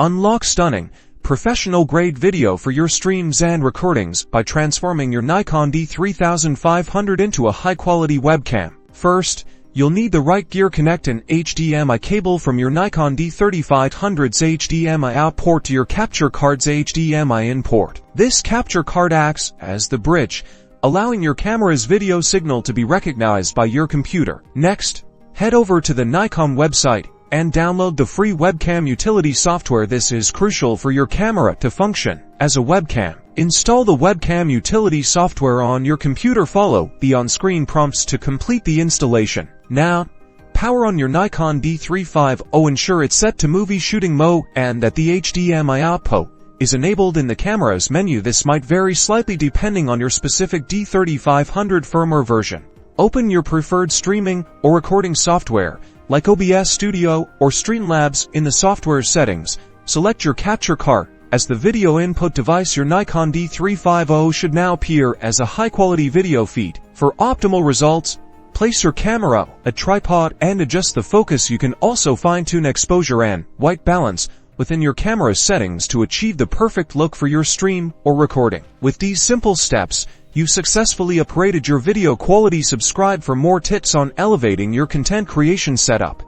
Unlock stunning, professional-grade video for your streams and recordings by transforming your Nikon D3500 into a high-quality webcam. First, you'll need the right gear. Connect an HDMI cable from your Nikon D3500's HDMI out port to your capture card's HDMI in port. This capture card acts as the bridge, allowing your camera's video signal to be recognized by your computer. Next, head over to the Nikon website and download the free webcam utility software. This is crucial for your camera to function as a webcam. Install the webcam utility software on your computer. Follow the on-screen prompts to complete the installation. Now, power on your Nikon D3500. Ensure it's set to movie shooting mode and that the HDMI output is enabled in the camera's menu. This might vary slightly depending on your specific D3500 firmware version. Open your preferred streaming or recording software, like OBS Studio or Streamlabs. In the software settings, select your capture card as the video input device. Your Nikon D3500 should now appear as a high-quality video feed. For optimal results, place your camera on a tripod and adjust the focus. You can also fine-tune exposure and white balance within your camera settings to achieve the perfect look for your stream or recording. With these simple steps, you've successfully upgraded your video quality. Subscribe for more tips on elevating your content creation setup.